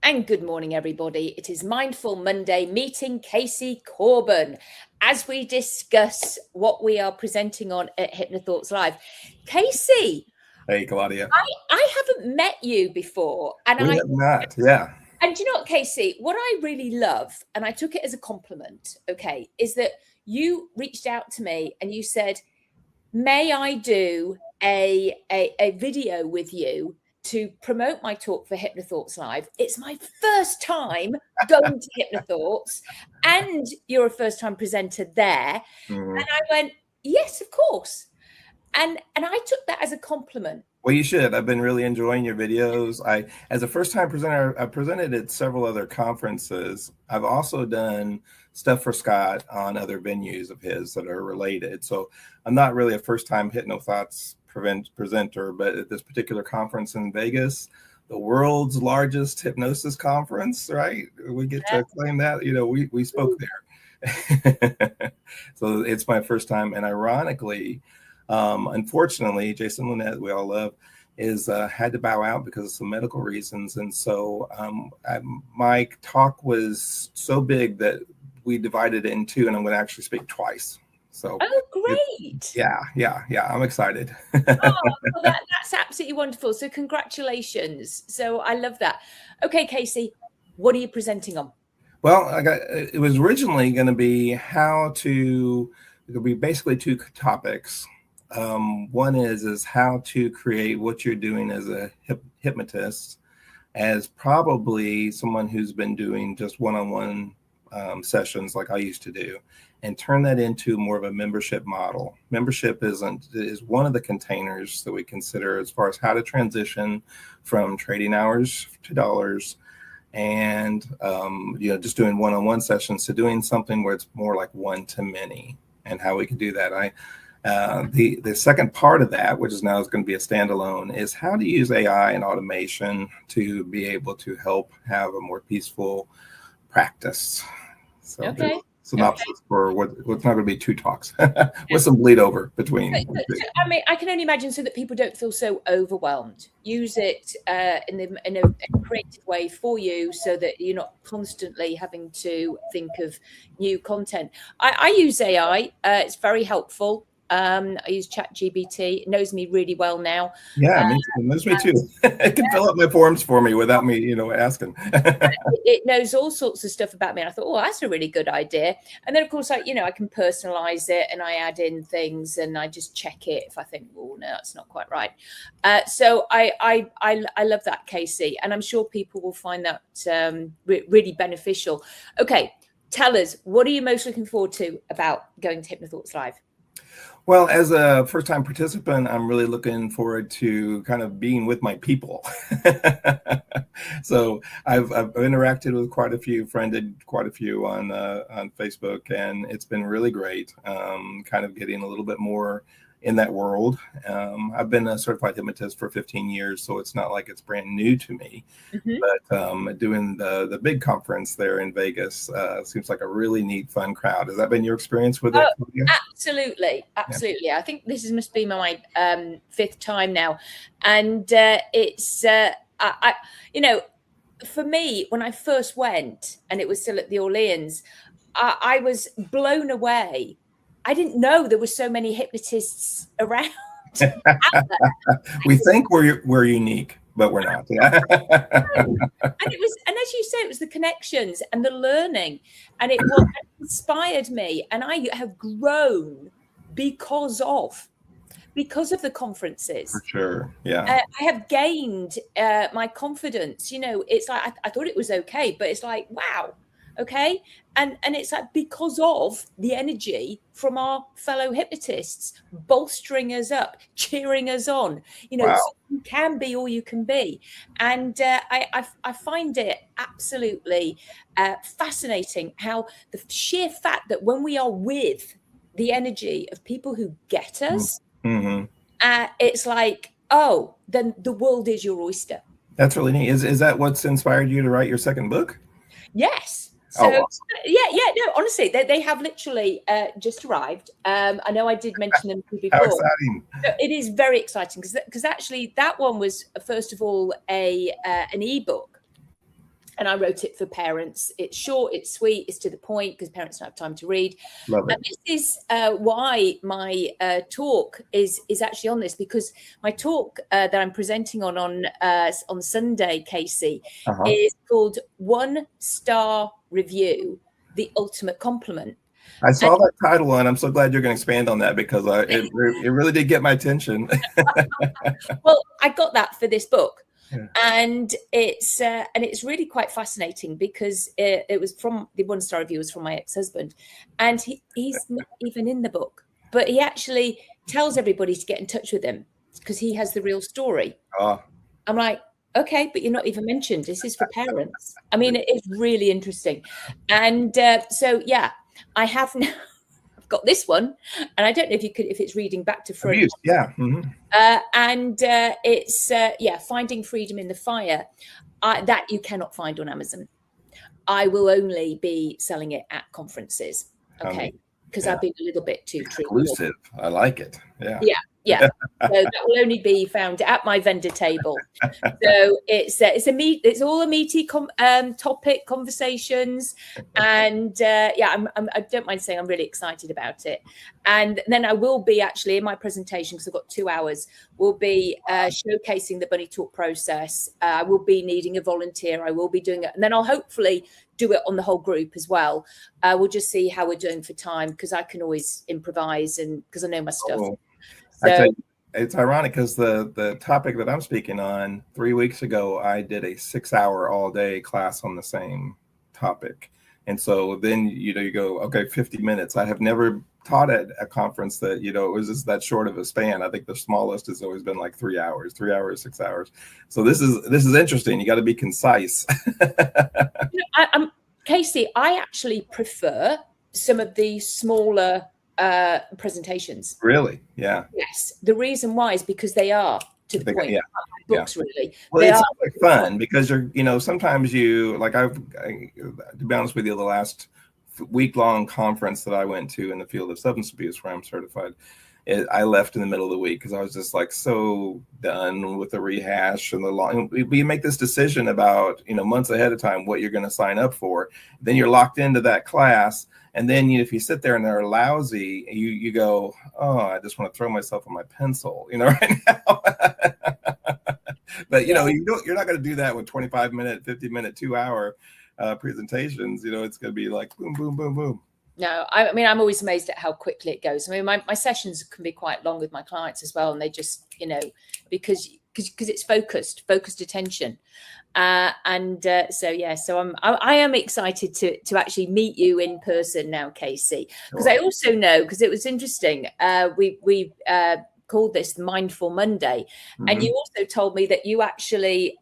And good morning, everybody. It is Mindful Monday, meeting Casey Corbin as we discuss what we are presenting on at HypnoThoughts Live. Casey. Hey, Claudia. I haven't met you before. And we have not, yeah. And you know what, Casey, what I really love, and I took it as a compliment, okay, is that you reached out to me and you said, may I do a video with you to promote my talk for HypnoThoughts Live? It's my first time going to HypnoThoughts, and you're a first-time presenter there. Mm-hmm. And I went, yes, of course. And I took that as a compliment. Well, you should. I've been really enjoying your videos. As a first-time presenter, I presented at several other conferences. I've also done stuff for Scott on other venues of his that are related. So I'm not really a first-time HypnoThoughts presenter, but at this particular conference in Vegas, the world's largest hypnosis conference, right? We get to claim that, we spoke there. So it's my first time. And ironically, unfortunately, Jason Lunette, we all love, had to bow out because of some medical reasons. And so my talk was so big that we divided it in two, and I'm going to actually speak twice. So, great. Yeah. I'm excited. Well, that's absolutely wonderful. So congratulations. So I love that. Okay, Casey, what are you presenting on? Well, it was originally going to be it'll be basically two topics. One is how to create what you're doing as a hypnotist, as probably someone who's been doing just one-on-one sessions like I used to do, and turn that into more of a membership model. Membership is one of the containers that we consider as far as how to transition from trading hours to dollars, and just doing one-on-one sessions to doing something where it's more like one-to-many, and how we can do that. The second part of that, which is now going to be a standalone, is how to use AI and automation to be able to help have a more peaceful practice. So synopsis for what's not going to be two talks with some bleed over between. I mean, I can only imagine so that people don't feel so overwhelmed. Use it in a creative way for you, so that you're not constantly having to think of new content. I use AI. It's very helpful. I use ChatGPT. It knows me really well now. Yeah, it knows me too. It can fill out my forms for me without me, asking. It knows all sorts of stuff about me. And I thought, oh, that's a really good idea. And then, of course, I can personalize it, and I add in things, and I just check it if I think, oh, no, that's not quite right. So I love that, Casey. And I'm sure people will find that really beneficial. Okay, tell us, what are you most looking forward to about going to HypnoThoughts Live? Well, as a first-time participant, I'm really looking forward to kind of being with my people. So I've interacted with quite a few, friended quite a few on Facebook, and it's been really great. Kind of getting a little bit more in that world. I've been a certified hypnotist for 15 years, so it's not like it's brand new to me. Mm-hmm. But doing the big conference there in Vegas seems like a really neat, fun crowd. Has that been your experience with it? Absolutely. Yeah. I think this must be my fifth time now, and it's for me, when I first went, and it was still at the Orleans, I was blown away. I didn't know there were so many hypnotists around. We think we're unique, but we're not. Yeah. And as you say, it was the connections and the learning, and it inspired me. And I have grown because of the conferences. For sure, yeah. I have gained my confidence. It's like I thought it was okay, but it's like, wow. Okay. And it's like because of the energy from our fellow hypnotists bolstering us up, cheering us on, wow. So you can be all you can be. And I find it absolutely fascinating how the sheer fact that when we are with the energy of people who get us, mm-hmm. It's like, oh, then the world is your oyster. That's really neat. Is that what's inspired you to write your second book? Yes. So, awesome. No, honestly, they have literally just arrived. I know I did mention them before. How exciting. So it is very exciting because actually that one was, first of all, an ebook. And I wrote it for parents. It's short, it's sweet, it's to the point, because parents don't have time to read. Love it. And this is why my talk is actually on this, because my talk that I'm presenting on Sunday, Casey, is called 1-Star Review, the Ultimate Compliment. I saw that title, and I'm so glad you're going to expand on that, because it really did get my attention. Well, I got that for this book. Yeah. And it's really quite fascinating, because it was from the 1-Star review was from my ex-husband, and he's not even in the book, but he actually tells everybody to get in touch with him because he has the real story. I'm like, okay, but you're not even mentioned. This is for parents. I mean, it is really interesting. And so, yeah, I have now. Got this one, and I don't know if it's reading back to front. Abuse, yeah. Mm-hmm. And it's Finding Freedom in the Fire, that you cannot find on Amazon. I will only be selling it at conferences, okay, because I've been a little bit too exclusive. I like it. Yeah. So that will only be found at my vendor table. So it's all a meaty topic, conversations, and I don't mind saying I'm really excited about it. And then I will be actually in my presentation, because I've got 2 hours, will be showcasing the bunny talk process. I will be needing a volunteer. I will be doing it, and then I'll hopefully do it on the whole group as well. We'll just see how we're doing for time, because I can always improvise, and because I know my stuff. So, it's ironic, because the topic that I'm speaking on, 3 weeks ago, I did a 6-hour all day class on the same topic. And so then, you go, okay, 50 minutes. I have never taught at a conference that, it was just that short of a span. I think the smallest has always been like 3 hours, 6 hours. So this is interesting. You got to be concise. Casey, I actually prefer some of the smaller presentations. Really? Yeah. Yes. The reason why is because they are to the point. Books, really. Well, it's like fun, because you're, sometimes to be honest with you, the last week-long conference that I went to in the field of substance abuse, where I'm certified, I left in the middle of the week, because I was just like so done with the rehash and the long. You make this decision about, months ahead of time what you're going to sign up for. Then you're locked into that class. And then if you sit there and they're lousy, you go, oh, I just want to throw myself on my pencil, right now. But, you're not going to do that with 25-minute, 50-minute, 2-hour presentations. It's going to be like boom, boom, boom, boom. No, I mean, I'm always amazed at how quickly it goes. I mean, my sessions can be quite long with my clients as well. And they just, because it's focused attention. So I am excited to actually meet you in person now, Casey, because I also know, because it was interesting. We called this Mindful Monday. Mm-hmm. And you also told me that you actually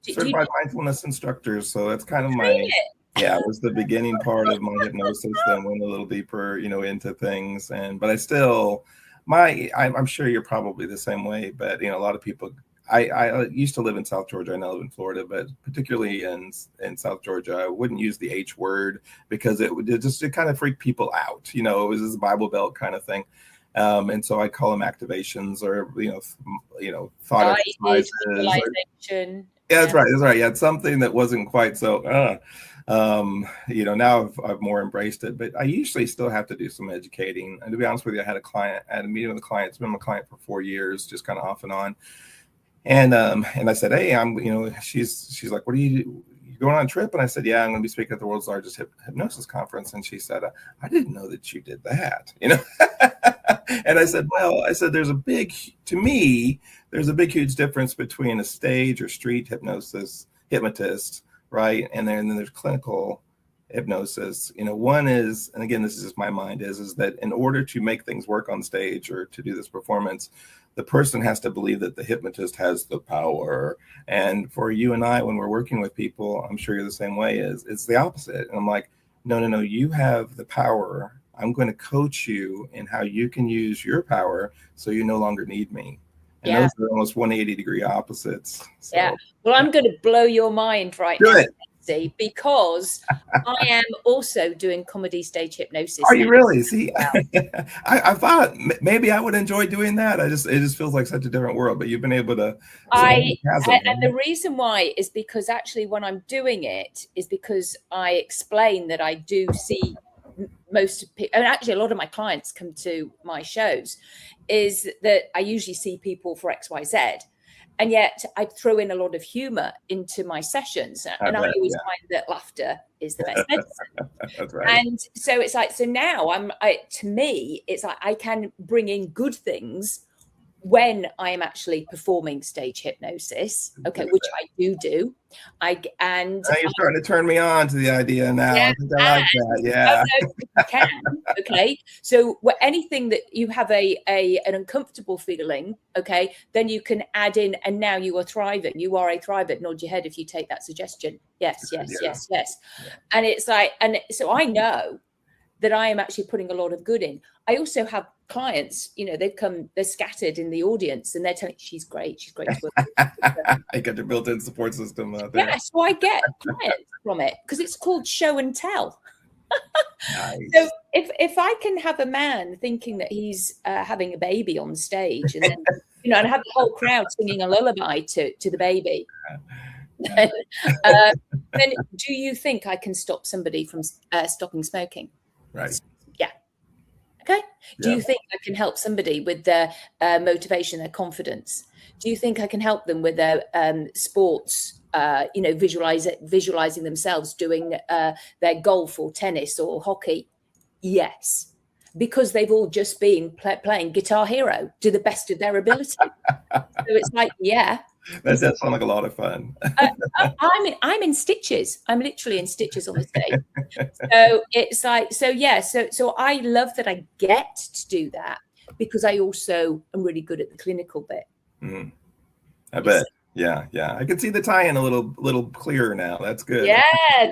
certified mindfulness instructors. So that's kind of my. Yeah, it was the beginning part of my hypnosis. Then went a little deeper, into things. But I still, I'm sure you're probably the same way. But a lot of people. I used to live in South Georgia. I now live in Florida, but particularly in South Georgia, I wouldn't use the H word, because it kind of freaked people out. It was this Bible Belt kind of thing. And so I call them activations, or thought exercises. Yeah, that's right. Yeah, it's something that wasn't quite so. Now I've more embraced it, but I usually still have to do some educating. And to be honest with you, I had a meeting with a client. It's been my client for 4 years, just kind of off and on. And I said, hey, she's like, what are you going on a trip? And I said, yeah, I'm going to be speaking at the world's largest hypnosis conference. And she said, I didn't know that you did that, And I said, there's a big, huge difference between a stage or street hypnotist, right? And then there's clinical hypnosis. One is, and again, this is just my mind, is that in order to make things work on stage or to do this performance, the person has to believe that the hypnotist has the power. And for you and I, when we're working with people, I'm sure you're the same way, it's the opposite. And I'm like, no, you have the power. I'm going to coach you in how you can use your power so you no longer need me. And those are almost 180-degree opposites. So, Well, I'm going to blow your mind right now. See, because I am also doing comedy stage hypnosis. Are you really? See, well. I thought maybe I would enjoy doing that. It just feels like such a different world. But you've been able to. And the reason why is because actually when I'm doing it is because I explain that I do see most people, and actually a lot of my clients come to my shows, is that I usually see people for XYZ. And yet I throw in a lot of humor into my sessions. And I always find that laughter is the best medicine. That's right. And so it's like, so now to me, it's like I can bring in good things when I am actually performing stage hypnosis, okay, which I do. Now you're starting to turn me on to the idea now. I think I like that. Yeah. You can. Okay. So anything that you have an uncomfortable feeling, okay, then you can add in, and now you are thriving. You are a thriver. Nod your head if you take that suggestion. Yes. Yeah. And it's like, and so I know that I am actually putting a lot of good in. I also have clients, they're scattered in the audience and they're telling she's great to work with. I got your built-in support system out there. Yeah, so I get clients from it because it's called show and tell. Nice. So if I can have a man thinking that he's having a baby on stage and then, and have the whole crowd singing a lullaby to the baby, then do you think I can stop somebody from stopping smoking? Right. Yeah. Okay. Do you think I can help somebody with their motivation, their confidence? Do you think I can help them with their sports, visualizing themselves doing their golf or tennis or hockey? Yes. Because they've all just been playing Guitar Hero to the best of their ability. So it's like, yeah. That does sound like a lot of fun. I'm in stitches. I'm literally in stitches on the stage. So it's like, so I love that I get to do that because I also am really good at the clinical bit. Mm. I bet. Yeah. I can see the tie-in a little clearer now. That's good. Yeah,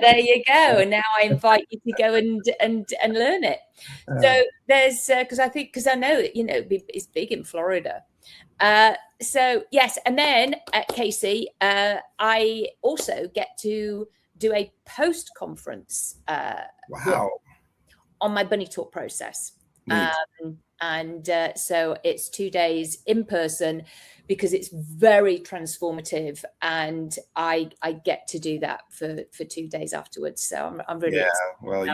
there you go. And now I invite you to go and learn it. So there's because I know that it's big in Florida. So yes, and then Casey, I also get to do a post-conference on my bunny talk process. So it's 2 days in person because it's very transformative, and I get to do that for 2 days afterwards. So I'm really excited. Well,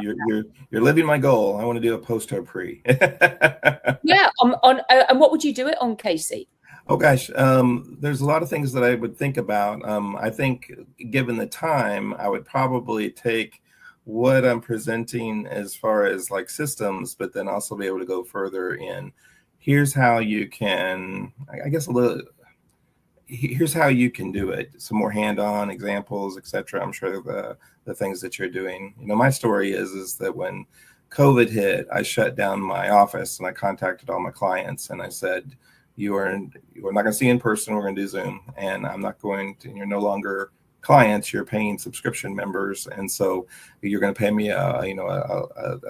you're living my goal. I want to do a post or pre. Yeah. And what would you do it on, Casey? Oh gosh, there's a lot of things that I would think about. I think given the time, I would probably take what I'm presenting as far as like systems, but then also be able to go further in. Here's how you can, here's how you can do it. Some more hand-on examples, etc. I'm sure the things that you're doing. My story is that when COVID hit, I shut down my office and I contacted all my clients and I said, we're not going to see in person. We're going to do Zoom, and I'm not going to. You're no longer clients. You're paying subscription members, and so you're going to pay me a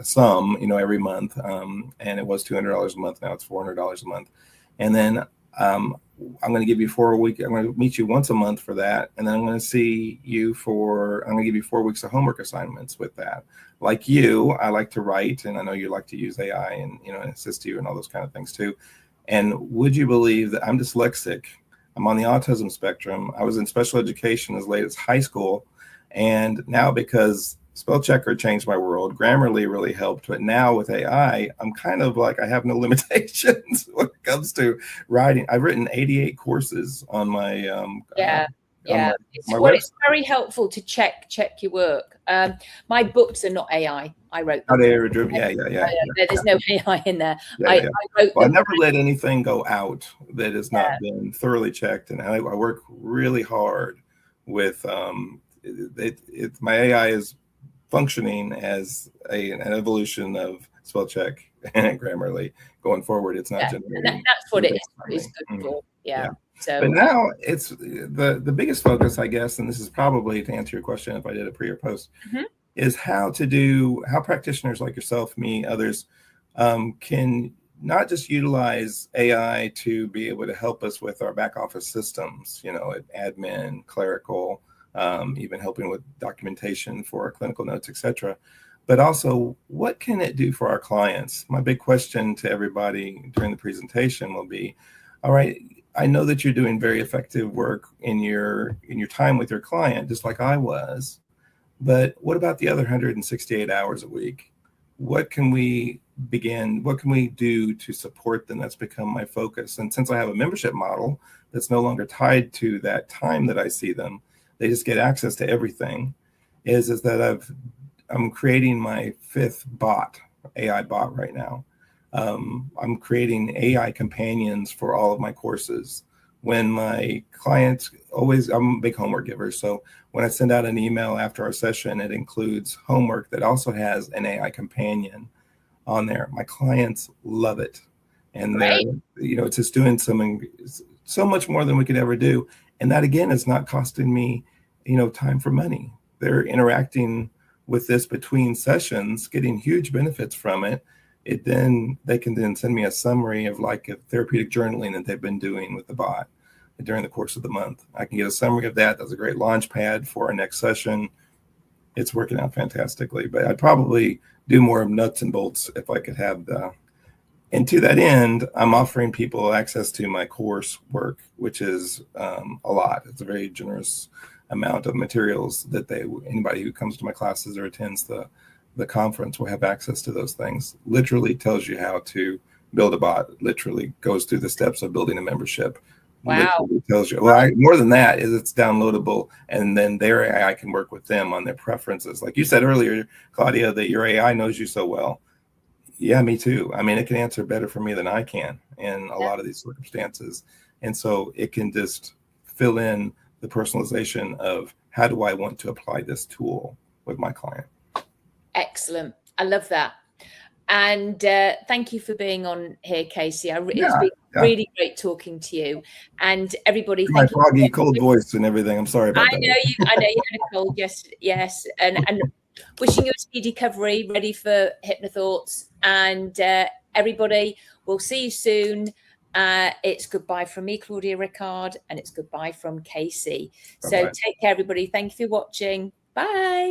sum, every month. And it was $200 a month. Now it's $400 a month, and then I'm going to give you 4 weeks. I'm going to meet you once a month for that, and then I'm going to see you I'm going to give you 4 weeks of homework assignments with that. Like you, I like to write, and I know you like to use AI and assist you and all those kind of things too. And would you believe that I'm dyslexic? I'm on the autism spectrum. I was in special education as late as high school. And now because spell checker changed my world, Grammarly really helped. But now with AI, I'm kind of like, I have no limitations when it comes to writing. I've written 88 courses on my It's very helpful to check your work. My books are not AI. I wrote them. There's no AI in there. I wrote them. I never let anything go out that has not been thoroughly checked, and I work really hard with my AI is functioning as an evolution of spell check and Grammarly going forward. It's not generating. That's what it is good for. Yeah. So, but now it's the biggest focus, I guess, and this is probably to answer your question if I did a pre or post, is how practitioners like yourself, me, others, can not just utilize AI to be able to help us with our back office systems, admin, clerical, even helping with documentation for our clinical notes, etc. But also, what can it do for our clients? My big question to everybody during the presentation will be, all right, I know that you're doing very effective work in your time with your client, just like I was, but what about the other 168 hours a week? What can we do to support them? That's become my focus. And since I have a membership model that's no longer tied to that time that I see them, they just get access to everything, is that I'm creating my 5th AI bot right now. I'm creating AI companions for all of my courses. When my clients I'm a big homework giver. So when I send out an email after our session, it includes homework that also has an AI companion on there. My clients love it. And they're, it's just doing so much more than we could ever do. And that, again, is not costing me, time for money. They're interacting with this between sessions, getting huge benefits from it. They can then send me a summary of like a therapeutic journaling that they've been doing with the bot during the course of the month. I can get a summary of that. That's a great launch pad for our next session. It's working out fantastically, but I'd probably do more of nuts and bolts if I could have and to that end, I'm offering people access to my course work, which is a lot. It's a very generous amount of materials that anybody who comes to my classes or attends the conference will have access to those things. Literally tells you how to build a bot, literally goes through the steps of building a membership. Wow. Literally tells you, more than that is it's downloadable, and then their AI can work with them on their preferences. Like you said earlier, Claudia, that your AI knows you so well. Yeah, me too. I mean, it can answer better for me than I can in a lot of these circumstances. And so it can just fill in the personalization of how do I want to apply this tool with my client. Excellent. I love that. And thank you for being on here, Casey. It's been really great talking to you. And everybody, thank you. My foggy, cold voice and everything. I'm sorry about that. I know you had a cold. Yes. And wishing you a speedy recovery, ready for HypnoThoughts. And everybody, we'll see you soon. It's goodbye from me, Claudia Rickard, and it's goodbye from Casey. So take care, everybody. Thank you for watching. Bye.